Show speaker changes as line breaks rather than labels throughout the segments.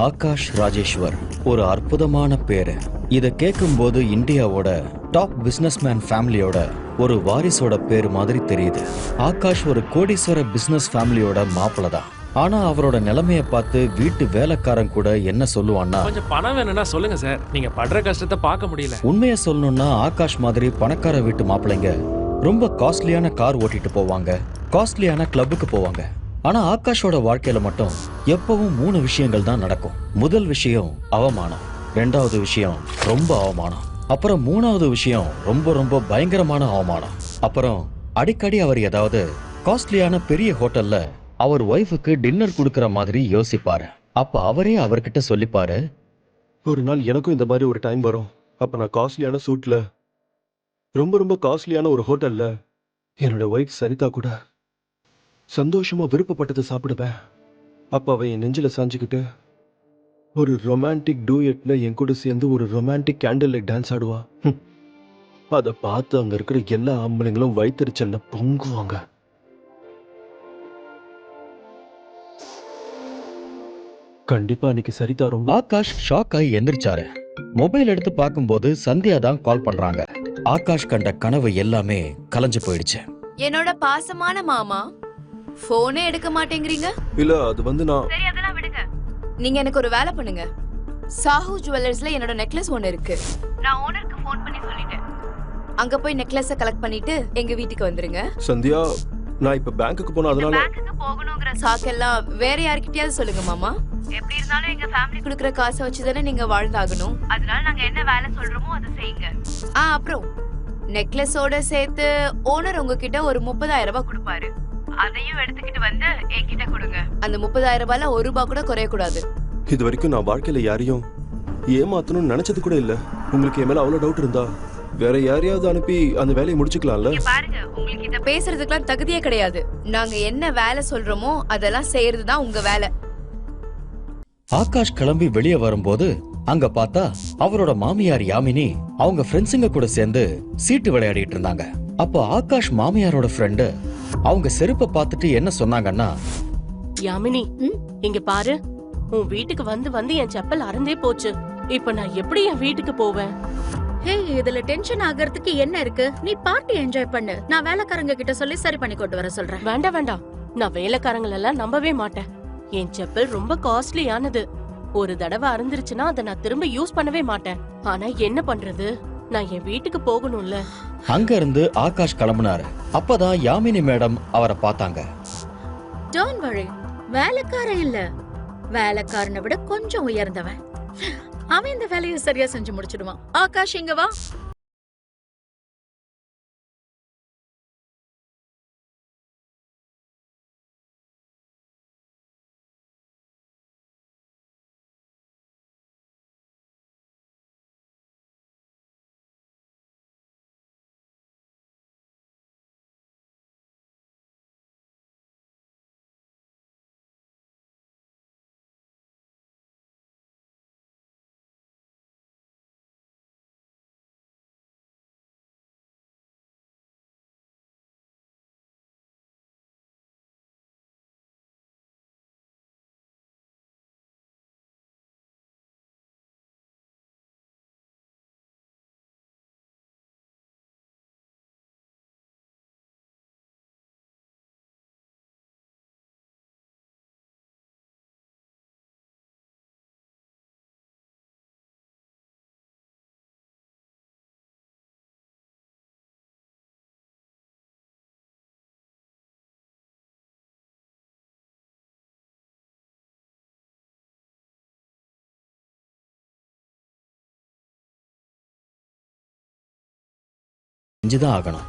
ஆகாஷ் ராஜேஸ்வர் ஒரு அற்புதமான பேரு. இத கேட்கும்போது இந்தியாவோட டாப் பிசினஸ்மேன் ஃபேமிலியோட ஒரு வாரிசோட பேரு மாதிரி தெரியுது. ஆகாஷ் ஒரு கோடீஸ்வர பிசினஸ் ஃபேமிலியோட மாப்பிள தான். ஆனா அவரோட நிலைமைய பார்த்து வீட்டு வேலைக்காரன் கூட என்ன சொல்லுவான்னா,
கொஞ்சம் பணம் வேணும்னா சொல்லுங்க சார், நீங்க படுற கஷ்டத்தை பார்க்க முடியல.
உண்மையை சொல்லணும்னா ஆகாஷ் மாதிரி பணக்கார வீட்டு மாப்பிள்ளைங்க ரொம்ப காஸ்ட்லியான கார் ஓட்டிட்டு போவாங்க, காஸ்ட்லியான கிளப்புக்கு போவாங்க. ஆனா ஆகாஷோட வாழ்க்கையில மட்டும் எப்பவும் 3 விஷயங்கள் தான் நடக்கும். முதல் விஷயம் அவமானம், 2வது விஷயம் ரொம்ப அவமானம், அப்புறம் 3வது விஷயம் ரொம்ப ரொம்ப பயங்கரமான அவமானம். அப்புறம் அடிக்கடி அவர் ஏதாவது காஸ்ட்லியான பெரிய ஹோட்டல்ல அவர் ஒய்ஃபுக்கு டின்னர் கொடுக்கற மாதிரி யோசிப்பாரு. அப்ப அவரே அவர்கிட்ட சொல்லிப்பாரு,
ஒரு நாள் எனக்கும் இந்த மாதிரி ஒரு டைம் வரும். அப்ப நான் காஸ்ட்லியான சூட்ல ரொம்ப ரொம்ப காஸ்ட்லியான ஒரு ஹோட்டல்ல என்னோட ஒய்ஃப் சரிதா கூட சந்தோஷமா விருப்பப்பட்டதை சாப்பிடுவேன். அப்ப அவ என் நெஞ்சில சாஞ்சுக்கிட்டு ஒரு ரொமான்டிக் டூயட்ல என் கூட சேர்ந்து ஒரு ரொமான்டிக் கேண்டில் லைட் டான்ஸ் ஆடுவா. அதை பார்த்து அங்க இருக்கிற எல்லா ஆம்பளைங்களும் வயிற்றுச்சல்ல பொங்குவாங்க. கண்டிப்பா அன்னைக்கு சரிதா ரொம்ப
ஆகாஷ் ஷாக் ஆகி எந்திரிச்சாரு. மொபைல் எடுத்து பார்க்கும்போது சந்தியா தான் கால் பண்றாங்க. ஆகாஷ் கண்ட கனவு எல்லாமே கலைஞ்சு போயிடுச்சு.
என்னோட பாசமான மாமா போனே எடுக்க மாட்டேங்கிறீங்க.
இல்ல, அது வந்து நான்
சரி அதெல்லாம் விடுங்க. நீங்க எனக்கு ஒரு வேலை பண்ணுங்க. சாஹூ ஜுவல்லர்ஸ்ல என்னோட நெக்லஸ் ஒன்னு இருக்கு. நான் ஓனருக்கு ஃபோன் பண்ணி சொல்லிட்டேன். அங்க போய் நெக்லஸ கலெக்ட் பண்ணிட்டு எங்க வீட்டுக்கு வந்துருங்க.
சந்தியா, நான் இப்ப பேங்க்குக்கு போனா அதனால
பேங்க்குக்கு போகணும்ங்கற சாக்கெல்லாம் வேற யார்கிட்டயாவது சொல்லுங்க மாமா. எப்படி இருந்தாலும் எங்க ஃபேமிலி குடுக்குற காசை வச்சு தானே நீங்க வாழ்ந்தாகணும். அதனால நாங்க என்ன வேலை சொல்றோமோ அதை செய்யுங்க. அப்புறம் நெக்லஸோட சேர்த்து ஓனர் உங்ககிட்ட ஒரு 30,000 ரூபாய் கொடுப்பாரு. அதையும் எடுத்துக்கிட்டு வந்து என்கிட்ட கொடுங்க. அந்த 30,000 ரூபாய்ல ₹1 கூட குறைய கூடாது.
இது வரைக்கும் நான் வாழ்க்கையில யாரையும் ஏமாத்தணும்னு நினைச்சது கூட இல்ல. உங்களுக்கு என் மேல அவ்வளவு டவுட் இருந்தா வேற யாரையாவது அனுப்பி அந்த வேலையை முடிச்சுக்கலாம்ல.
பாருங்க, உங்களுக்கு இத பேசுறதுக்குலாம் தகுதியே கிடையாது. நாங்க என்ன வேலை சொல்றோமோ அதெல்லாம் செய்யறது தான் உங்க வேலை.
ஆகாஷ் கிளம்பி வெளியே வரும்போது அங்க பார்த்தா அவரோட மாமியார் யாமினி அவங்க ஃப்ரெண்ட்ஸுங்க கூட சேர்ந்து சீட்டு விளையாடிட்டு இருந்தாங்க. அப்போ ஆகாஷ் மாமியாரோட ஃப்ரெண்டு அவங்க செருப்பை பார்த்துட்டு என்ன சொன்னாங்கன்னா,
யாமினி, இங்க பாரு, உன் வீட்டுக்கு வந்து வந்து என் செப்பல் அறந்தே போச்சு. இப்ப நான் எப்படி என் வீட்டுக்கு போவேன்?
ஹே, இதுல டென்ஷன் ஆகிறதுக்கு என்ன இருக்கு? நீ பார்ட்டி என்ஜாய் பண்ணு. நான் வேலைக்காரங்க கிட்ட சொல்லி சரி பண்ணி கொண்டு வர சொல்றேன்.
வேண்டாம் வேண்டாம், நான் வேலைக்காரங்களெல்லாம் நம்பவே மாட்டேன். என் செப்பல் ரொம்ப காஸ்ட்லியானது. ஒரு தடவை அறந்துருச்சுன்னா அதை நான் திரும்ப யூஸ் பண்ணவே மாட்டேன். ஆனா என்ன பண்றது, நான் என் வீட்டுக்கு போகணும்ல.
அங்க இருந்து ஆகாஷ் கிளம்புனாரு. அப்பதான் யாமினி மேடம் அவரை பார்த்தாங்க.
டோன்ட் வரி, வேலைக்காரன் இல்ல, வேலைக்காரனை விட கொஞ்சம் உயர்ந்தவன். அவன் இந்த வேலையை சரியா செஞ்சு முடிச்சிடுவான். ஆகாஷ், இங்க வா.
செஞ்சுதான் ஆகணும்.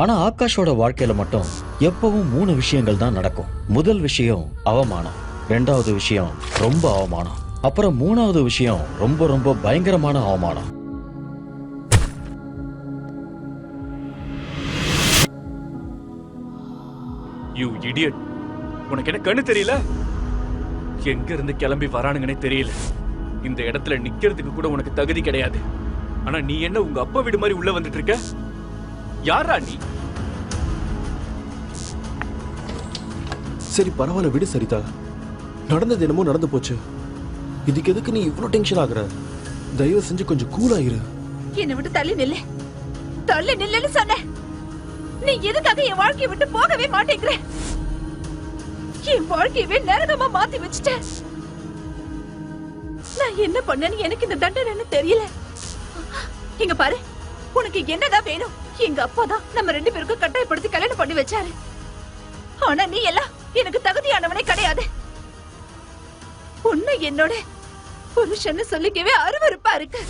ஆனா ஆகாஷோட வாழ்க்கையில மட்டும் எப்பவும் 3 விஷயங்கள் தான் நடக்கும். முதல் விஷயம் அவமானம், 2வது விஷயம் ரொம்ப அவமானம், அப்புறம் 3வது விஷயம் ரொம்ப ரொம்ப பயங்கரமான அவமானம்.
யூ இடியட், உனக்கு என்ன கண்ணு தெரியல? எங்க இருந்து கிளம்பி வரானுங்கன்னே தெரியல. இந்த இடத்துல நிக்கிறதுக்கு கூட உனக்கு தகுதி கிடையாது. ஆனா நீ என்ன உங்க அப்பா வீடு மாதிரி உள்ள வந்துட்டு இருக்க? யாரா நீ?
சரி பரவாயில்ல, விடு சரிதா. நடந்தது என்னமோ நடந்து போச்சு. இதுக்கு எதுக்கு நீ இவ்வளவு டென்ஷன் ஆகுற? தயவு செஞ்சு கொஞ்சம் கூலாயிரு.
என்னை விட்டு தள்ளி நில்லு, தள்ளி நில்லுன்னு சொன்ன. நீ எதுக்காக என் வாழ்க்கையை விட்டு போகவே மாட்டேங்கிற? என் வாழ்க்கையவே நரகமா மாத்தி வச்சுட்ட. நான் என்ன பண்ணேன்னு எனக்கு இந்த தண்டனைன்னு தெரியல. இங்க பாரு, உனக்கு என்னதான் வேணும்? எங்க அப்பா தான் நம்ம 2 பேருக்கும் கட்டாயப்படுத்தி கல்யாணம் பண்ணி வச்சாரு. ஆனா நீ எல்லாம் எனக்கு தகுதியானவனே கிடையாது. உன்னை என்னோட புருஷன்னு சொல்லிக்கவே அருவருப்பா இருக்கு.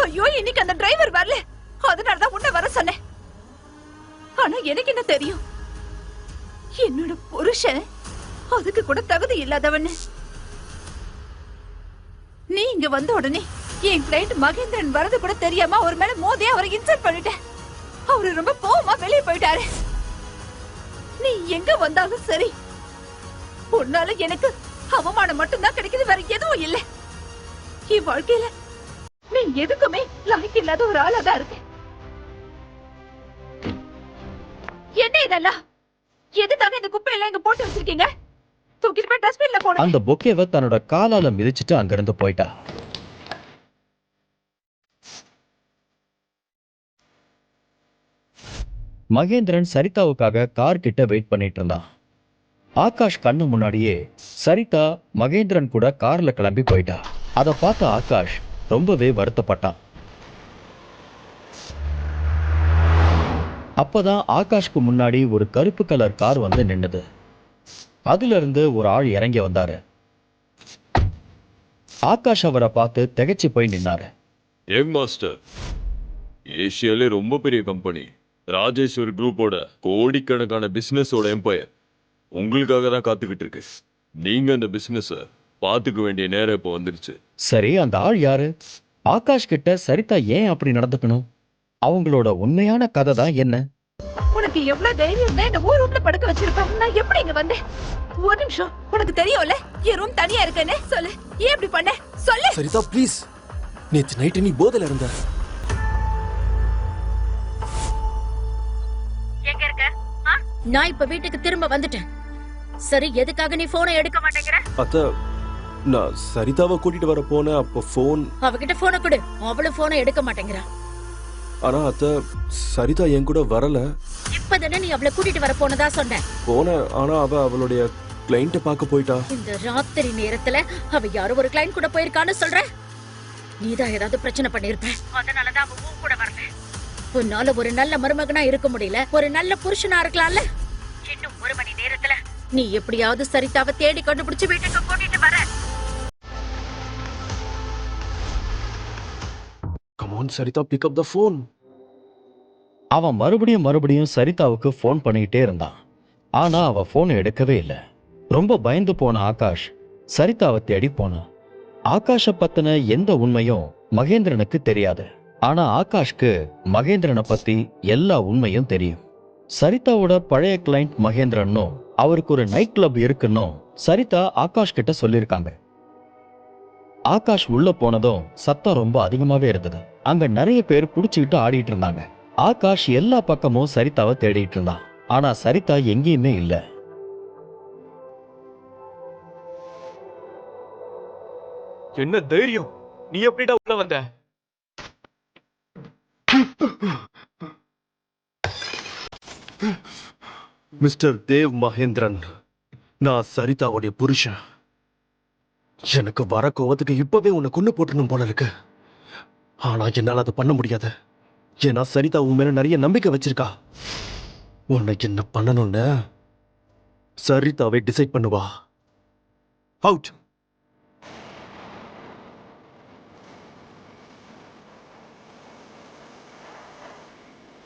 ஐயோ, இன்னைக்கு அந்த டிரைவர் வரல, அதனாலதான் உன்னை வர சொன்னேன். ஆனா எனக்கு என்ன தெரியும், என்னோட புருஷன் அதுக்கு கூட தகுதி இல்லாதவன்னு. நீ இங்க வந்த உடனே என் கிளைண்ட் மகேந்திரன் வரது கூட தெரியாம அவர் மேல மோதி அவரை இன்சல்ட் பண்ணிட்டேன். அவரு ரொம்ப கோவமா வெளியே போயிட்டாரு. நீ எங்க வந்தாலும் சரி, உன்னால எனக்கு அவமானம் மட்டும்தான் கிடைக்குது, வேற எதுவும் இல்ல. என் வாழ்க்கையில நீ எதுக்குமே லாய்க்கு இல்லாத ஒரு ஆளா தான் இருக்கு. என்ன இதெல்லாம்? எதுக்காக இந்த குப்பையெல்லாம் இங்க போட்டு வச்சிருக்கீங்க? தூக்கிட்டு போய் டஸ்ட்பின்ல போடு.
அந்த பொக்கேவை தன்னோட காலால மிதிச்சிட்டு அங்கிருந்து போயிட்டா. மகேந்திரன் சரிதாவுக்காக கார் கிட்ட வெயிட் பண்ணிட்டு இருந்தான். ஆகாஷ் கண்ணு முன்னாடியே சரிதா மகேந்திரன் கூட கார்ல கிளம்பி போயிட்டா. அதை பார்த்த ஆகாஷ் ரொம்பவே வருத்தப்பட்டான். அப்பதான் ஆகாஷ்க்கு முன்னாடி ஒரு கருப்பு கலர் கார் வந்து நின்னுது. அதுல இருந்து ஒரு ஆள் இறங்கி வந்தாரு. ஆகாஷ் அவரை பார்த்து திகைச்சு போய் நின்னாரு.
யங் மாஸ்டர், ஏசியாலே ரொம்ப பெரிய கம்பெனி ராஜேஸ்வர் குரூப்போட கோடிக்கணக்கான பிசினஸோட எம்பையர் உங்களுக்காக தான் காத்துக்கிட்டு இருக்கு. நீங்க அந்த பிசினஸ பாத்துக்க வேண்டிய நேரம் இப்போ வந்துருச்சு.
சரி, அந்த ஆள் யாரு? ஆகாஷ் கிட்ட சரிதா ஏன் அப்படி நடந்துக்கணும்? அவங்களோட உண்மையான கதை தான் என்ன?
உனக்கு எவ்வளவு தைரியம் தான் இந்த ஊர் ரூம்ல படுக்க வச்சிருப்பாங்க? நான் எப்படி இங்க வந்தேன்? ஒரு நிமிஷம், உனக்கு தெரியும்ல என் ரூம் தனியா இருக்குன்னு. சொல்லு, ஏன் இப்படி பண்ண? சொல்லு.
சரிதா ப்ளீஸ், நேத்து நைட்டு நீ போதையில இருந்த.
எங்க இருக்க? நான் இப்ப வீட்டுக்கு திரும்ப வந்துட்டேன். சரி, எதுக்காக நீ போனை எடுக்க மாட்டேங்கிற?
அத்த, நான் சரிதாவை கூட்டிட்டு வர போனேன். அப்போ போன்
அவகிட்ட போனை கொடு. அவளும் போனை எடுக்க மாட்டேங்கிறா.
ஆனா அத்த, சரிதா என் கூட வரல.
இப்பதானே நீ அவளை கூட்டிட்டு வர போனதா சொன்ன.
போன, ஆனா அவளுடைய கிளைண்ட்டை பார்க்க போயிட்டா.
இந்த ராத்திரி நேரத்துல அவ யாரோ ஒரு கிளைண்ட் கூட போயிருக்கான்னு சொல்ற? நீதான் ஏதாவது பிரச்சனை பண்ணிருப்ப, அதனாலதான் அவ உன் கூட வரல. உன்னால ஒரு நல்ல மருமகனா இருக்க முடியல, ஒரு நல்ல புருஷனா இருக்கலாம்ல. இன்னும் 1 மணி நேரத்துல நீ எப்படியாவது சரிதாவை தேடி கண்டுபிடிச்சு வீட்டுக்கு கூட்டிட்டு வர.
Come on Saritha, pick up the phone.
அவன் மறுபடியும் சரிதாவுக்கு ஃபோன் பண்ணிக்கிட்டே இருந்தான். ஆனா அவ ஃபோனை எடுக்கவே இல்லை. ரொம்ப பயந்து போன ஆகாஷ் சரிதாவை தேடி போனான். ஆகாஷை பத்தின எந்த உண்மையும் மகேந்திரனுக்கு தெரியாது. ஆனா ஆகாஷ்க்கு மகேந்திரனை பத்தி எல்லா உண்மையும் தெரியும். சரிதாவோட பழைய கிளைண்ட் மகேந்திரனும் அவருக்கு ஒரு நைட் கிளப் இருக்குன்னும் சரிதா ஆகாஷ் கிட்ட சொல்லியிருக்காங்க. ஆகாஷ் உள்ள போனதும் சத்தம் ரொம்ப அதிகமாவே இருந்தது. அங்க நிறைய பேர் புடிச்சுக்கிட்டு ஆடிட்டு இருந்தாங்க. ஆகாஷ் எல்லா பக்கமும் சரிதாவை தேடிட்டு இருந்தான். ஆனா சரிதா எங்கேயுமே இல்ல.
என்ன தைரியம்? நீ எப்படிடா உள்ள வந்த?
மிஸ்டர் தேவ் மகேந்திரன், நான் சரிதாவுடைய புருஷன். எனக்கு வர கோவத்துக்கு இப்பவே உன்னை கொண்டு போட்டுணும் போல இருக்கு. ஆனா என்னால அதை பண்ண முடியாது. ஏன்னா சரிதா உன் மேல நிறைய நம்பிக்கை வச்சிருக்கா. உன்னை என்ன பண்ணணும்னு சரிதாவை டிசைட் பண்ணுவா. அவுட்.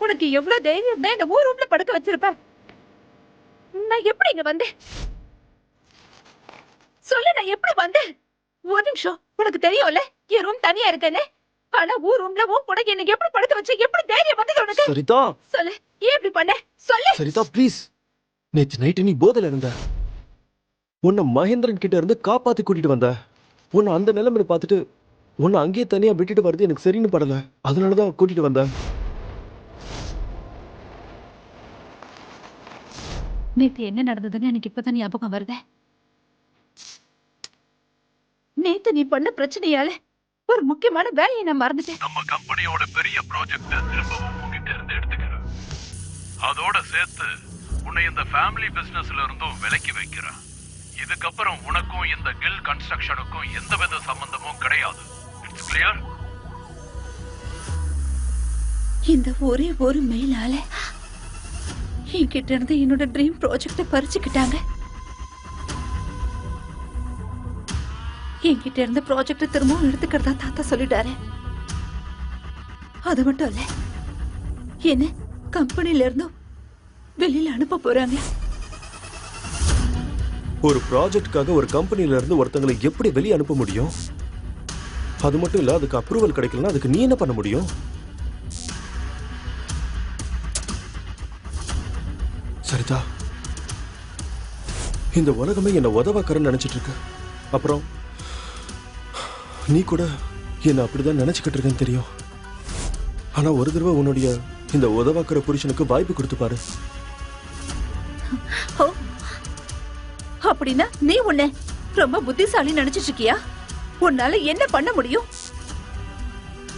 உனக்கு எவ்வளவு தைரியம் தான் இந்த ஊர் ரூம்ல படுக்க வச்சிருப்ப? நான் எப்படி இங்க வந்தேன்? சொல்லு, நான் எப்படி வந்தேன்? ஒரு நிமிஷம், உனக்கு தெரியும்ல என் ரூம் தனியா இருக்குன்னு. ஆனா ஊர் ரூம்ல உன் கூட என்ன எப்படி படுக்க வச்சு எப்படி தைரியம் வந்தது உனக்கு?
சரிதா,
சொல்லு, ஏன் இப்படி பண்ண? சொல்லு.
சரிதா ப்ளீஸ். நேத்து நைட்டு நீ போதையில இருந்த. உன்னை மகேந்திரன் கிட்ட இருந்து காப்பாத்தி கூட்டிட்டு வந்த. உன்னை அந்த நிலைமையில பார்த்துட்டு உன்னை அங்கேயே தனியா விட்டுட்டு வர்றது எனக்கு சரின்னு படல. அதனாலதான் கூட்டிட்டு வந்தேன்.
நேத்து என்ன நடந்ததுன்னு எனக்கு இப்பதான் ஞாபகம் வருது. நேத்து நீ பண்ண பிரச்சனையால ஒரு முக்கியமான வேலையை நான் மறந்துட்டேன்.
நம்ம கம்பெனியோட பெரிய ப்ராஜெக்ட திரும்பவும் உங்ககிட்ட இருந்து எடுத்துக்கிறேன். அதோட சேர்த்து உன்னை இந்த ஃபேமிலி பிசினஸ்ல இருந்தும் விலக்கி வைக்கிறேன். இதுக்கப்புறம் உனக்கும் இந்த கில் கன்ஸ்ட்ரக்ஷனுக்கும் எந்தவித சம்பந்தமும் கிடையாது. It's clear?
இந்த ஒரே ஒரு மெயிலால என்கிட்ட இருந்து என்னோட ட்ரீம் ப்ராஜெக்ட பறிச்சுக்கிட்டாங்க. என்கிட்ட இருந்த ப்ராஜெக்ட திரும்பவும் எடுத்துக்கிறதா தாத்தா சொல்லிட்டாரு. அது மட்டும் இல்ல, என்ன கம்பெனில இருந்தும் வெளியில அனுப்ப போறாங்க.
ஒரு ப்ராஜெக்ட்காக ஒரு கம்பெனில இருந்து ஒருத்தங்களை எப்படி வெளியே அனுப்ப முடியும்? அது மட்டும் இல்ல, அதுக்கு அப்ரூவல் கிடைக்கலன்னா அதுக்கு நீ என்ன பண்ண முடியும்? சரிதா, இந்த உலகமே என்ன உதவாக்கறன்னு நினைச்சிட்டு இருக்கு. அப்புறம் நீ கூட என்ன அப்படிதான் நினைச்சுக்கிட்டு இருக்கேன்னு தெரியும். ஆனா ஒரு தடவை உன்னுடைய இந்த உதவாக்கற புருஷனுக்கு வாய்ப்பு கொடுத்து பாரு.
ஓ, அப்படின்னா நீ உன்னை ரொம்ப புத்திசாலி நினைச்சிட்டு இருக்கியா? உன்னால என்ன பண்ண முடியும்?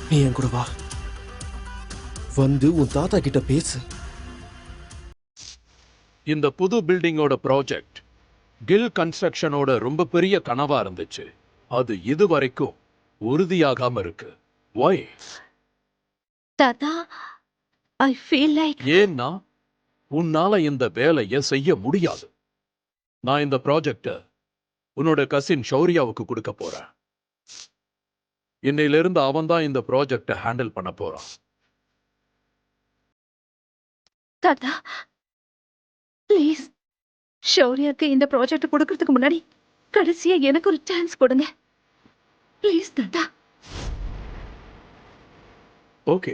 நீ என் கூட வா, வந்து உன் தாத்தா கிட்ட பேசு.
இந்த புது பில்டிங்கோட ப்ராஜெக்ட் கில் கன்ஸ்ட்ரக்ஷனோட ரொம்ப பெரிய கனவா இருந்துச்சு. அது இதுவரைக்கும் உறுதியாகாம இருக்கு. Why?
தாத்தா, ஐ ஃபீல் லைக்
ஏன்னா உன்னால இந்த வேலையை செய்ய முடியாது. நான் இந்த ப்ராஜெக்ட உன்னோட கசின் ஷௌரியாவுக்கு கொடுக்க போறேன். இன்னையிலிருந்து அவன் தான் இந்த ப்ராஜெக்ட ஹேண்டில் பண்ண போறான்.
தாத்தா, ப்ளீஸ் ஷௌரியாக்கு இந்த ப்ராஜெக்ட் கொடுக்கறதுக்கு முன்னாடி கடைசியா எனக்கு ஒரு சான்ஸ் கொடுங்க. ப்ளீஸ் தாத்தா.
ஓகே,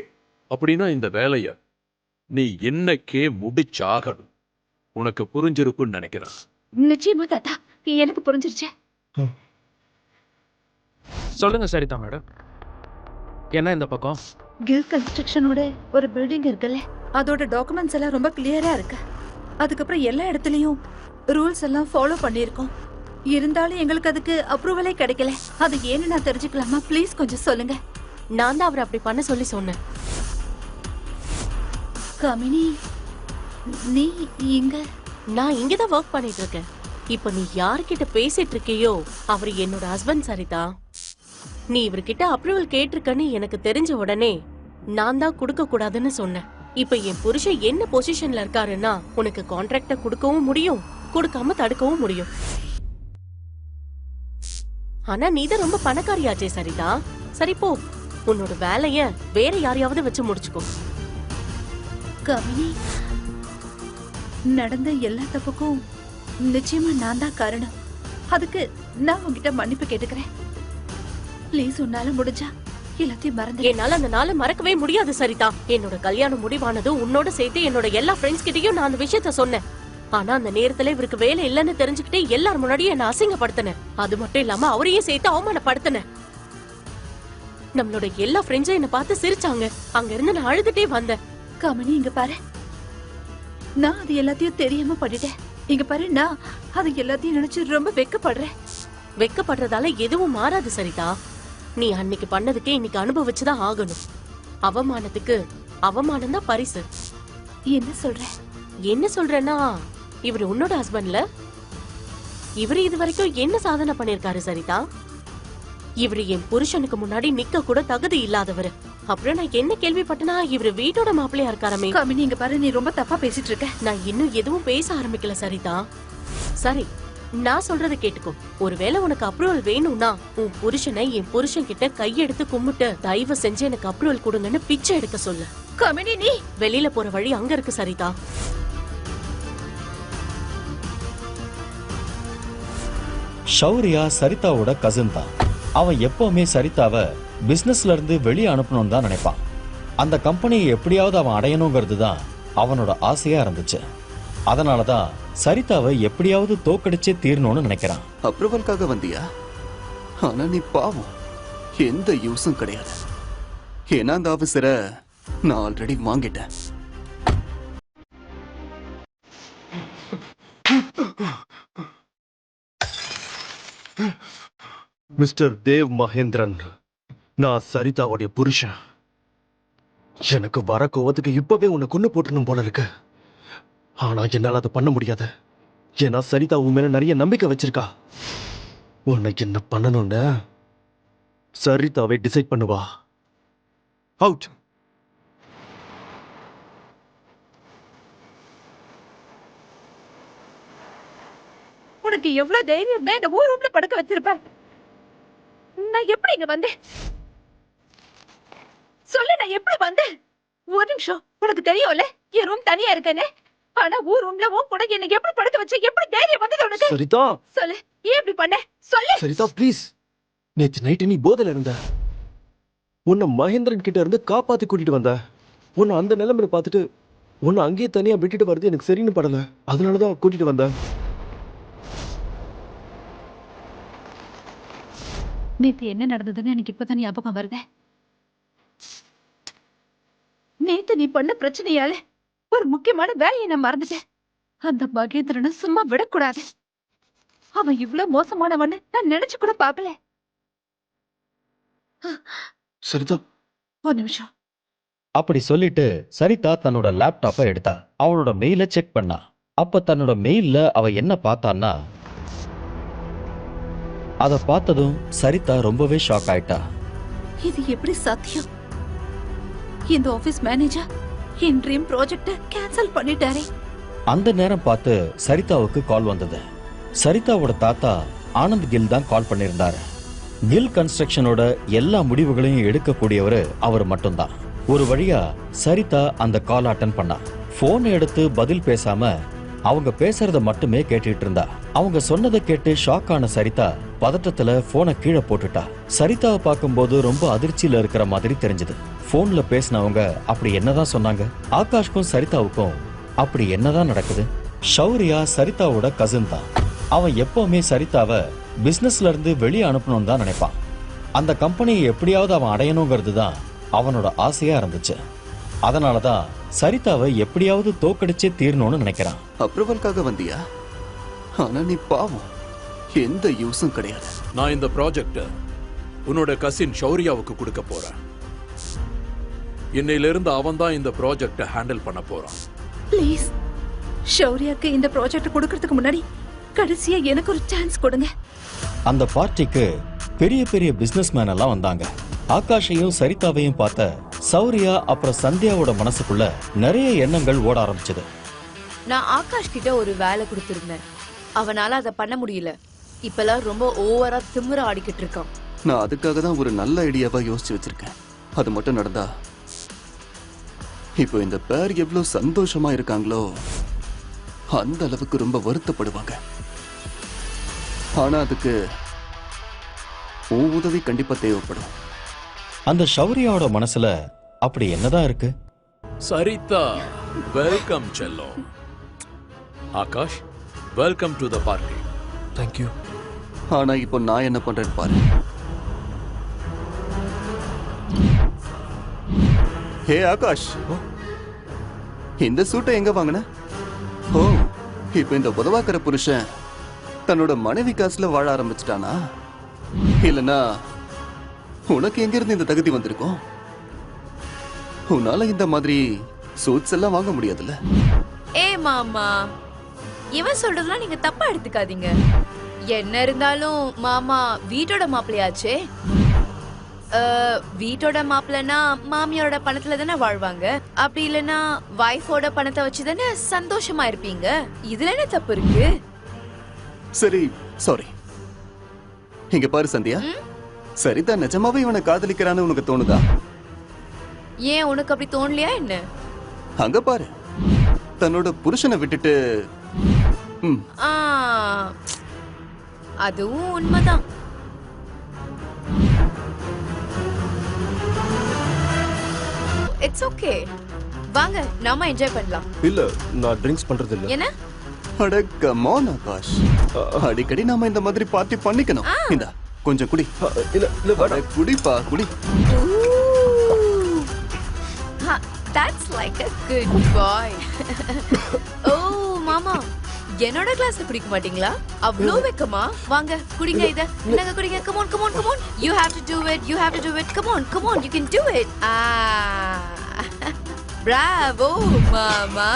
அப்படின்னா இந்த வேலைய நீ இன்னைக்கே முடிச்சாகணும். உனக்கு புரிஞ்சிருக்குன்னு நினைக்கிறேன்.
நிச்சயமா தாத்தா, எனக்கு புரிஞ்சிருச்சு.
சொல்லுங்க சரிதா மேடம், என்ன இந்த பக்கம்?
கில் கன்ஸ்ட்ரக்ஷனோட ஒரு பில்டிங் இருக்குல்ல, அதோட டாக்குமெண்ட்ஸ் எல்லாம் ரொம்ப கிளியரா இருக்கு. அதுக்கப்புறம் எல்லா இடத்துலயும் ரூல்ஸ் எல்லாம் ஃபாலோ பண்ணியிருக்கோம். இருந்தாலும் எங்களுக்கு அதுக்கு அப்ரூவலே கிடைக்கல. அது ஏன்னு நான் தெரிஞ்சுக்கலாமா? ப்ளீஸ் கொஞ்சம் சொல்லுங்க.
நான் தான் அவரை அப்படி பண்ண சொல்லி சொன்னேன்.
கமினி, நீ இங்க?
நான் இங்கதான் ஒர்க் பண்ணிட்டு இருக்கேன். இப்ப நீ யார்கிட்ட பேசிட்டு இருக்கியோ அவர் என்னோட ஹஸ்பண்ட் சரிதா. நீ இவர்கிட்ட அப்ரூவல் கேட்டிருக்கன்னு எனக்கு தெரிஞ்ச உடனே நான் தான் கொடுக்க கூடாதுன்னு சொன்னேன். இப்ப என் புருஷன் என்ன பொசிஷன்ல இருக்காருன்னா உனக்கு கான்ட்ராக்ட கொடுக்கவும் முடியும், கொடுக்காம தடுக்கவும் முடியும். ஆனா நீதான் ரொம்ப பணக்காரியாச்சே சரிதா. சரி போ, உன்னோட வேலைய வேற யாரையாவது வச்சு முடிச்சுக்கோ.
கமினி, நடந்த எல்லா தப்புக்கும் நிச்சயமா நான் தான் காரணம். அதுக்கு நான் உங்ககிட்ட மன்னிப்பு கேட்டுக்கிறேன். ப்ளீஸ், உன்னால முடிஞ்சா எல்லாத்தையும் மறந்து.
என்னால அந்த நாளை மறக்கவே முடியாது சரிதா. என்னோட கல்யாணம் முடிவானது உன்னோட சேர்த்து என்னோட எல்லா ஃப்ரெண்ட்ஸ் கிட்டயும் நான் அந்த விஷயத்த சொன்னேன். ஆனா அந்த நேரத்துல இவருக்கு வேலை இல்லைன்னு தெரிஞ்சுக்கிட்டே எல்லார் முன்னாடியும் என்ன அசிங்கப்படுத்தினேன். அது மட்டும் இல்லாம அவரையும் சேர்த்து அவமானப்படுத்தினேன். நம்மளோட எல்லா ஃப்ரெண்ட்ஸும் என்ன பார்த்து சிரிச்சாங்க. அங்க இருந்து நான் அழுதுட்டே வந்தேன்.
கமினி, இங்க பாரு, நான் அது எல்லாத்தையும் தெரியாம பண்ணிட்டேன். இங்க பாரு, நான் அது எல்லாத்தையும் நினைச்சு ரொம்ப வெக்கப்படுறேன்.
வெக்கப்படுறதால எதுவும் மாறாது சரிதா. நீ அன்னைக்கு பண்ணதுக்கே இன்னைக்கு அனுபவிச்சுதான் ஆகணும். அவமானத்துக்கு அவமானம் தான் பரிசு.
என்ன சொல்ற?
என்ன சொல்றேன்னா, இவர் உன்னோட ஹஸ்பண்ட்ல. இவரு இது வரைக்கும் என்ன சாதனை பண்ணிருக்காரு சரிதா? இவரு என் புருஷனுக்கு முன்னாடி நிக்க கூட தகுதி இல்லாதவர். அப்புறம் நான் என்ன கேள்விப்பட்டனா இவரு வீட்டோட மாப்பிள்ளையா இருக்காரமே.
கமினி, இங்க பாரு, நீ ரொம்ப தப்பா பேசிட்டு இருக்க.
நான் இன்னும் எதுவும் பேச ஆரம்பிக்கல சரிதா. சரி, நான் சொல்றத கேட்டுக்கோ. ஒருவேளை உனக்கு அப்ரூவல் வேணும்னா உன் புருஷனை என் புருஷன் கிட்ட கையெடுத்து கும்பிட்டு தயவு செஞ்சு எனக்கு அப்ரூவல் கொடுங்கன்னு பிச்சை எடுக்க சொல்லு.
கமினி, நீ
வெளியில போற வழி அங்க இருக்கு சரிதா.
ஷௌரியா சரிதாவோட கசின் தான். அவன் எப்பவுமே சரிதாவை பிசினஸ்ல இருந்து வெளியே அனுப்பணும்னு தான் நினைப்பான். அந்த கம்பெனியை எப்படியாவது அவன் அடையணுங்கிறது தான் அவனோட ஆசையா இருந்துச்சு. அதனாலதான் சரிதாவை எப்படியாவது தோக்கடிச்சே தீரணும்னு நினைக்கிறான்.
அப்ரூவல்காக வந்தியா? ஆனா நீ பாவம், எந்த யூஸும் கிடையாது. ஏன்னா அந்த ஆபீசரை நான் ஆல்ரெடி வாங்கிட்டேன்.
மிஸ்டர் தேவ் மகேந்திரன், நான் சரிதாவுடைய புருஷன். எனக்கு வர கோவத்துக்கு இப்பவே உன்னை கொண்டு போட்டுணும் போல இருக்கு. ஆனா என்னால அதை பண்ண முடியாது. ஏன்னா சரிதா உன் மேல நிறைய நம்பிக்கை வச்சிருக்கா. உன்னை என்ன பண்ணணும்னு சரிதாவை டிசைட் பண்ணுவா. அவுட்.
உனக்கு எவ்வளவு தைரியம் தான் இந்த ஊர் ரூம்ல படுக்க வச்சிருப்ப? நான் எப்படி இங்க வந்தேன் சொல்லு, நான் எப்படி வந்தேன்? ஒரு நிமிஷம், உனக்கு தெரியும்ல என் ரூம் தனியா இருக்கேன்னு. ஆனா ஊர் ரூம்ல உன் கூட எனக்கு எப்படி படுக்க வச்ச? எப்படி தைரியம் வந்தது உனக்கு?
சரிதா
சொல்லு, ஏன் இப்படி பண்ண சொல்லு.
சரிதா ப்ளீஸ். நேற்று நைட்டு நீ போதையில இருந்த. உன்னை மகேந்திரன் கிட்ட இருந்து காப்பாத்தி கூட்டிட்டு வந்த. உன்னை அந்த நிலைமையில பார்த்துட்டு உன்னை அங்கேயே தனியா விட்டுட்டு வர்றது எனக்கு சரின்னு படல. அதனாலதான் கூட்டிட்டு வந்தேன்.
நேத்து என்ன நடந்ததுன்னு எனக்கு இப்பதான் ஞாபகம் வருது. நேத்து நீ பண்ண பிரச்சனையால ஒரு முக்கியமான வேலையை நான் மறந்துட்டேன். அந்த மகேந்திரனை சும்மா விடக்கூடாது. அவன் இவ்வளவு மோசமானவன்னு நான் நினைச்சு கூட பார்க்கல.
சரிதா
ஒரு நிமிஷம்.
அப்படி சொல்லிட்டு சரிதா தன்னோட லேப்டாப்பை எடுத்தா. அவளோட மெயிலை செக் பண்ணா. அப்ப தன்னோட மெயில்ல அவ என்ன பார்த்தான்னா, அதை பார்த்ததும் சரிதா ரொம்பவே ஷாக் ஆயிட்டா.
இது எப்படி சாத்தியம்? இந்த ஆபீஸ் மேனேஜர் என் ட்ரீம் ப்ராஜெக்ட கேன்சல் பண்ணிட்டாரே.
அந்த நேரம் பார்த்து சரிதாவுக்கு கால் வந்தது. சரிதாவோட தாத்தா ஆனந்த் கில் தான் கால் பண்ணியிருந்தாரு. கில் கன்ஸ்ட்ரக்ஷனோட எல்லா முடிவுகளையும் எடுக்கக்கூடியவர் அவர் மட்டும்தான். ஒரு வழியா சரிதா அந்த கால் அட்டன் பண்ணா. போன் எடுத்து பதில் பேசாம அவங்க பேசுறத மட்டுமே கேட்டுட்டு இருந்தா. அவங்க சொன்னதை கேட்டு ஷாக் ஆன சரிதா பதட்டத்துல போனை கீழே போட்டுட்டா. சரிதாவை பார்க்கும்போது ரொம்ப அதிர்ச்சியில இருக்கிற மாதிரி தெரிஞ்சது. போன்ல பேசினவங்க அப்படி என்னதான் சொன்னாங்க? ஆகாஷ்க்கும் சரிதாவுக்கும் அப்படி என்னதான் நடக்குது? ஷௌரியா சரிதாவோட கசின் தான். அவன் எப்பவுமே சரிதாவை பிசினஸ்ல இருந்து வெளியே அனுப்பணும்னு தான் நினைப்பான். அந்த கம்பெனியை எப்படியாவது அவன் அடையணுங்கிறது தான் அவனோட ஆசையா இருந்துச்சு. அதனாலதான் சரிதாவை எப்படியாவது தோக்கடிச்சே தீரணும்னு நினைக்கிறான்.
அப்ரூவல்காக வந்தியா? ஆனா நீ பாவம், எந்த யூஸும் கிடையாது.
நான் இந்த ப்ராஜெக்ட உன்னோட கசின் ஷௌரியாவுக்கு கொடுக்க போறேன். இன்னையிலிருந்து அவன் தான் இந்த ப்ராஜெக்ட ஹேண்டில் பண்ண போறான்.
ப்ளீஸ், ஷௌரியாக்கு இந்த ப்ராஜெக்ட் கொடுக்கறதுக்கு முன்னாடி கடைசியா எனக்கு ஒரு சான்ஸ் கொடுங்க.
அந்த பார்ட்டிக்கு பெரிய பெரிய பிசினஸ் மேன் எல்லாம் வந்தாங்க. ஆகாஷையும் சரிதாவையும் பார்த்த சௌரியா அப்புறம் சந்தியாவோட மனசுக்குள்ள நிறைய எண்ணங்கள் ஓட ஆரம்பிச்சது.
நான் ஆகாஷ் கிட்ட ஒரு வேலை கொடுத்திருந்தேன். அவனால அதை பண்ண முடியல. இப்பெல்லாம் ரொம்ப ஓவரா திமிர ஆடிக்கிட்டு இருக்கான்.
நான் அதுக்காக தான் ஒரு நல்ல ஐடியாவா யோசிச்சு வச்சிருக்கேன். அது மட்டும் நடந்தா இப்போ இந்த பேர் எவ்வளவு சந்தோஷமா இருக்காங்களோ அந்த அளவுக்கு ரொம்ப வருத்தப்படுவாங்க. ஆனா அதுக்கு உன் உதவி கண்டிப்பா தேவைப்படும்.
அந்த ஷௌரியாவோட மனசுல அப்படி என்னதான் இருக்கு?
சரிதா, வெல்கம் செல்லம். Akash, welcome to the party.
Thank you.
ஆனா இப்போ நான் என்ன பண்றேன்னு பாரு. ஹே ஆகாஷ், இந்த சூட்டை எங்க வாங்கின? ஓ, இப்போ இந்த உதவாக்கிற புருஷன் தன்னோட மனைவி காசுல வாழ ஆரம்பிச்சிட்டானா? இல்லனா உனக்கு எங்க இருந்து இந்த தகுதி வந்திருக்கும்? உன்னால இந்த மாதிரி சூட்ஸ் எல்லாம் வாங்க முடியாதுல்ல?
ஏ மாமா, இவன் சொல்றதெல்லாம் நீங்க தப்பா எடுத்துக்காதீங்க. என்ன இருந்தாலும் மாமா வீட்டோட மாப்பிள்ளையாச்சே. வீட்டோட மாப்பிள்ளைனா மாமியாரோட பணத்துல தானே வாழ்வாங்க. அப்படி இல்லைன்னா வைஃபோட பணத்தை வச்சு தானே சந்தோஷமா இருப்பீங்க. இதுல என்ன தப்பு இருக்கு?
சரி, சாரி. இங்க பாரு சந்தியா, சரிதா நிஜமாவே இவனை காதலிக்கிறான்னு உனக்கு தோணுதா?
ஏன் உனக்கு அப்படி தோணலையா என்ன?
அங்க பாரு, தன்னோட புருஷனை விட்டுட்டு.
அதுவும் உண்மைதான். இட்ஸ் ஓகே, வாங்க நாம என்ஜாய் பண்ணலாம்.
இல்ல, நான் ட்ரிங்க்ஸ் பண்றது இல்ல.
என்ன?
அட கம் ஆன் ஆகாஷ், அடிக்கடி நாம இந்த மாதிரி பார்ட்டி பண்ணிக்கணும். இந்த கொஞ்சம் குடி.
இல்ல இல்ல,
அட குடிப்பா, குடி.
That's like a good boy. ஓ மாமா, என்னோட கிளாஸ்ல குடிக்க மாட்டீங்களா? அவ்ளோ வெக்கமா? வாங்க குடிங்க இத. என்னங்க குடிங்க. Come on, come on, come on. You have to do it. You have to do it. Come on, come on. You can do it. Bravo, mama.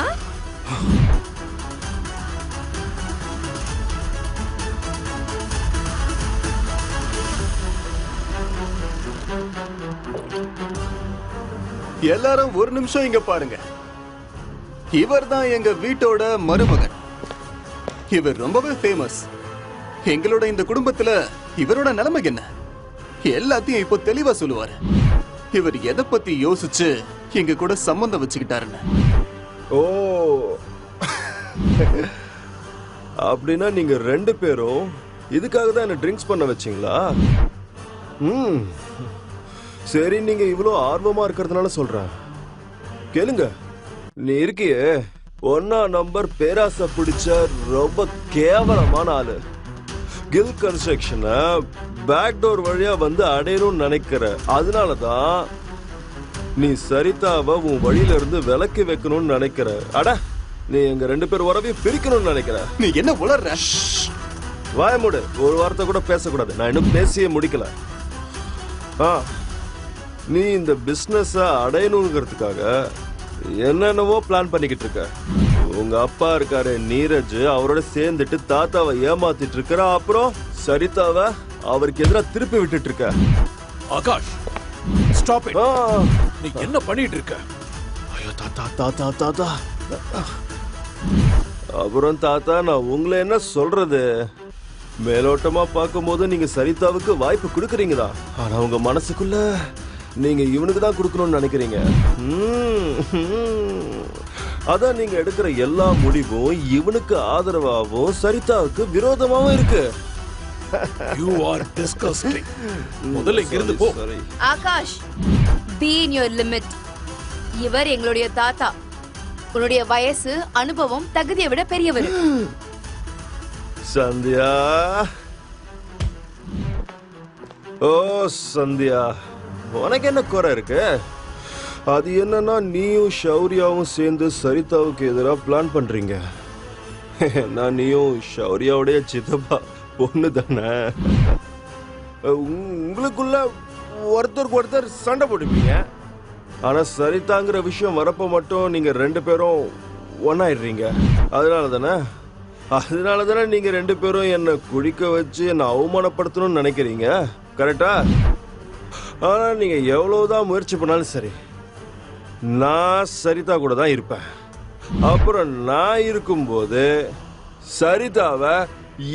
எல்லாரும் ஒரு நிமிஷம் இங்க பாருங்க. இவர்தான் எங்க வீட்டோட மருமகன். இவர் ரொம்பவே ஃபேமஸ். எங்களோட இந்த குடும்பத்துல இவரோட நிலைமை என்ன எல்லாத்தையும் இப்போ தெளிவா சொல்லுவாரு. இவர் எதை பத்தி யோசிச்சு எங்க கூட சம்பந்தம் வச்சுக்கிட்டாருன்னு.
ஓ, அப்படின்னா நீங்க 2 பேரும் இதுக்காக தான் என்ன ட்ரிங்க்ஸ் பண்ண வச்சீங்களா? சரி, நீங்க இவ்வளோ ஆர்வமா இருக்கிறதுனால சொல்றேன். கேளுங்க, நீ இருக்கியே 1ஆம் நம்பர் பேராசை பிடிச்ச ரொம்ப கேவலமான ஆளு. கில் கன்ஸ்ட்ரக்ஷனை பேக் டோர் வழியா வந்து அடையணும்னு நினைக்கிற. அதனாலதான் நீ சரிதாவை உன் வழியில இருந்து விலக்கி வைக்கணும்னு நினைக்கிற. அட, நீ எங்க 2 பேர் உறவையும் பிரிக்கணும்னு நினைக்கிற.
நீ என்ன உளர்ற?
வாய மூடு. ஒரு வார்த்தை கூட பேசக்கூடாது. நான் இன்னும் பேசியே முடிக்கல. நீ இந்த பிசினஸ் அடையணுங்கிறதுக்காக என்னென்னவோ பிளான் பண்ணிக்கிட்டு இருக்க. உங்க அப்பா இருக்காரு நீரஜ், அவரோட சேர்ந்துட்டு தாத்தாவை ஏமாத்திட்டு இருக்கிற. அப்புறம் சரிதாவை அவருக்கு எதிராக திருப்பி விட்டுட்டு இருக்க.
Akash, stop it. நீ என்ன பண்ணிட்டு இருக்க?
ஐயோ தாத்தா தாத்தா தாத்தா. அப்புறம் தாத்தா, நான் உங்களை என்ன சொல்றது? மேலோட்டமா பார்க்கும்போது நீங்க சரிதாவுக்கு வாய்ப்பு கொடுக்குறீங்கதா. ஆனா உங்க மனசுக்குள்ள நீங்க இவனுக்கு தான் கொடுக்கணும்னு நினைக்கிறீங்க. அதான் நீங்க எடுக்கிற எல்லா முடிவும் இவனுக்கு ஆதரவாகவும் சரிதாவுக்கு விரோதமாவும் இருக்கு.
You are disgusting. முதல்ல இங்க இருந்து போ.
Akash, be in your limit. இவர் எங்களுடைய தாத்தா. உன்னுடைய வயசு, அனுபவம், தகுதியை விட பெரியவர்.
சந்தியா, ஓ சந்தியா, உனக்கு என்ன குறை இருக்கு? அது என்னன்னா, நீயும் ஷௌரியாவும் சேர்ந்து சரிதாவுக்கு எதிராக பிளான் பண்றீங்க. நான் நீயும் ஷௌரியாவுடைய சித்தப்பா பொண்ணு தானே. உங்களுக்குள்ள ஒருத்தருக்கு ஒருத்தர் சண்டை போட்டுப்பீங்க. ஆனா சரிதாங்கிற விஷயம் வரப்ப மட்டும் நீங்க 2 பேரும் ஒன்னாயிடுறீங்க. அதனால தானே நீங்க 2 பேரும் என்ன குடிக்க வச்சு என்ன அவமானப்படுத்தணும்னு நினைக்கிறீங்க. கரெக்டா? ஆனா நீங்க எவ்வளவுதான் முயற்சி பண்ணாலும் சரி, நான் சரிதா கூட தான் இருப்பேன். அப்புறம் நான் இருக்கும்போது சரிதாவை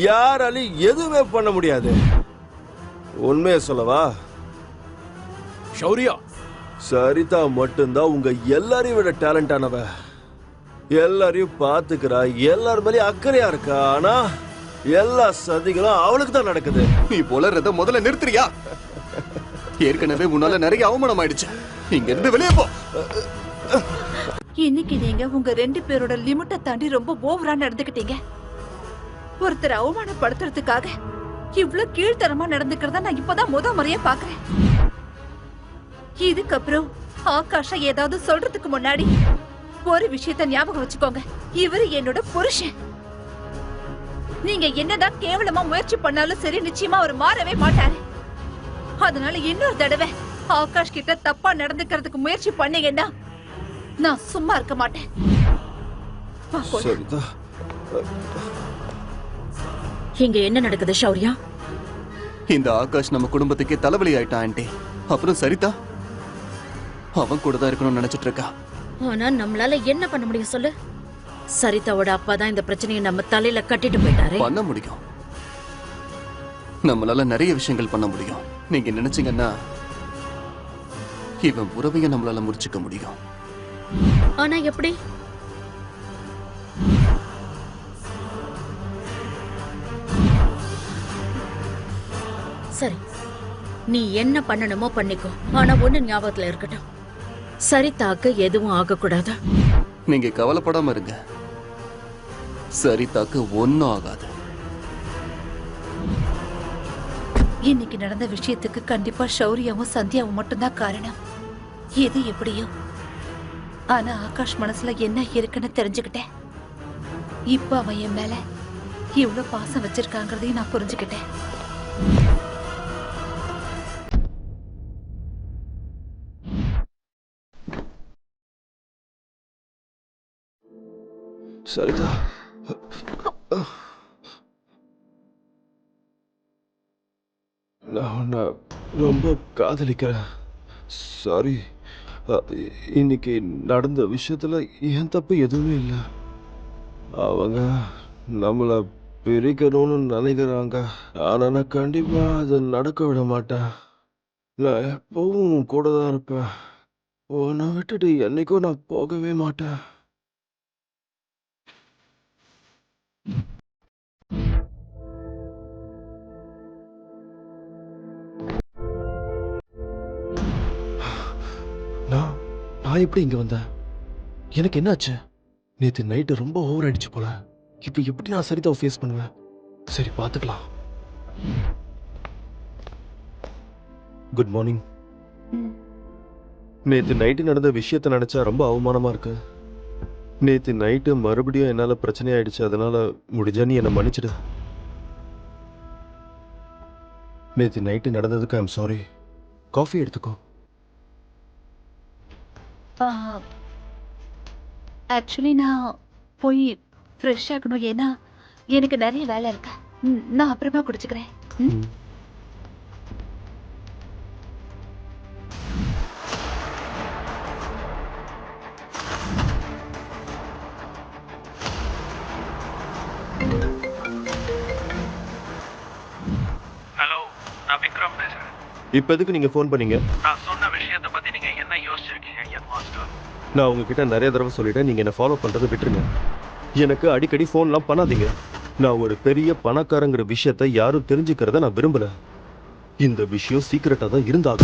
யாராலையும் எதுவுமே பண்ண முடியாது. உண்மையை சொல்லவா
ஷௌரியா?
சரிதா மட்டும்தான் உங்க எல்லாரையும் விட டேலண்டானவ. எல்லாரையும் பாத்துக்கிறா, எல்லார் மேலயும் அக்கறையா இருக்கா. ஆனா எல்லா சதிகளும் அவளுக்கு தான் நடக்குது.
நீ போலறத முதல்ல நிறுத்துறியா? ஏற்கனவே முன்னால நிறைய அவமானம் ஆயிடுச்சு. இங்க இருந்து வெளியே போ.
இன்னைக்கு நீங்க உங்க 2 பேரோட லிமிட்டை தாண்டி ரொம்ப ஓவரா நடந்துக்கிட்டீங்க. ஒருத்தர் அவமானப்படுத்துறதுக்காக இவ்ளோ கீழ்த்தரமா நடந்துக்கிறத நான் இப்பதான் முறையா பாக்குறேன். இதுக்கப்புறம் ஆகாஷா ஏதாவது சொல்றதுக்கு முன்னாடி ஒரு விஷயத்த ஞாபகம் வச்சுக்கோங்க. இவரு என்னோட புருஷன். நீங்க என்னதான் கேவலமா முயற்சி பண்ணாலும் சரி, நிச்சயமா அவர் மாறவே மாட்டாரு. அதனால இன்னொரு தடவை ஆகாஷ் கிட்ட தப்பா நடந்துக்கிறதுக்கு முயற்சி பண்ணீங்கன்னா நான் சும்மா இருக்க மாட்டேன்.
சரிதா,
இங்க என்ன நடக்குது ஷௌரியா?
இந்த ஆகாஷ் நம்ம குடும்பத்துக்கே தலைவலி ஆயிட்டான் ஆண்டி. அப்புறம் சரிதா அவன் கூட தான் இருக்கணும்னு நினைச்சிட்டு இருக்கா.
ஆனா நம்மளால என்ன பண்ண முடியும் சொல்லு? சரிதாவோட அப்பா தான் இந்த பிரச்சனையை நம்ம தலையில கட்டிட்டு போயிட்டாரு.
பண்ண முடியும், நம்மளால நிறைய விஷயங்கள் பண்ண முடியும். நீங்க நினைச்சீங்கன்னா இவன் உறவையும் நம்மளால முடிச்சுக்க முடியும்.
ஆனா எப்படி? சரி, நீ என்ன பண்ணணுமோ பண்ணிக்கோ. ஆனா ஒண்ணு ஞாபகத்துல இருக்கட்டும், சரிதாக்கு எதுவும் ஆகக்கூடாது.
நீங்க கவலைப்படாம இருங்க, சரிதாக்கு ஒன்னும் ஆகாது.
இன்னைக்கு நடந்த விஷயத்துக்கு கண்டிப்பா ஷௌரியாவும் சந்தியாவும் மட்டும்தான் காரணம். எது எப்படியோ, ஆனா ஆகாஷ் மனசுல என்ன இருக்குன்னு தெரிஞ்சுக்கிட்டேன். இப்ப அவன் என் மேல இவ்வளவு பாசம் வச்சிருக்காங்கிறதையும் நான் புரிஞ்சுக்கிட்டேன்.
சரிதா, நான் உன்னை ரொம்ப காதலிக்கிறேன். சாரி, இன்னைக்கு நடந்த விஷயத்துல என் தப்பு எதுவுமே இல்லை. அவங்க நம்மளை பிரிக்கணும்னு நினைக்கிறாங்க. ஆனா நான் கண்டிப்பா அதை நடக்க விட மாட்டேன். நான் எப்பவும் உன் கூட தான் இருப்பேன். உன்னை விட்டுட்டு என்னைக்கும் நான் போகவே மாட்டேன். நான் நான் எப்படி இங்க வந்தேன்? எனக்கு என்னாச்சு? நேத்து நைட்டு ரொம்ப ஓவர் ஆயிடுச்சு போல. இப்போ எப்படி நான் சரிதாவை ஃபேஸ் பண்ணுவேன்? சரி, பார்த்துக்கலாம். Good morning. நேத்து நைட்டு நடந்த விஷயத்த நினைச்சா ரொம்ப அவமானமா இருக்கு. நேத்து நைட்டு மறுபடியும் என்னால பிரச்சனை ஆயிடுச்சு. அதனால முடிஞ்சா நீ என்னை மன்னிச்சிடு. நேத்து நைட்டு நடந்ததுக்கு ஐம் சாரி. காஃபி எடுத்துக்கோ.
ஆக்சுவலி நான் போய் ஃப்ரெஷ் ஆகணும். ஏன்னா எனக்கு நிறைய வேலை இருக்கு. நான் அப்புறமா குடிச்சுக்கிறேன்.
ஹலோ, நான் விக்ரம் பேசுறேன்.
இப்போ எதுக்கு நீங்க ஃபோன் பண்ணீங்க?
நான் சொன்ன விஷயத்தை பத்தி நீங்க என்ன யோசிச்சிருக்கீங்க என் மாஸ்டர்?
நான் உங்ககிட்ட நிறைய தடவை சொல்லிட்டேன், நீங்க என்ன ஃபாலோ பண்றதை விட்டுருங்க. எனக்கு அடிக்கடி ஃபோன்லாம் பண்ணாதீங்க. நான் ஒரு பெரிய பணக்காரங்கிற விஷயத்தை யாரும் தெரிஞ்சுக்கிறத நான் விரும்பல. இந்த விஷயம் சீக்கிரட்டா தான் இருந்தாலும்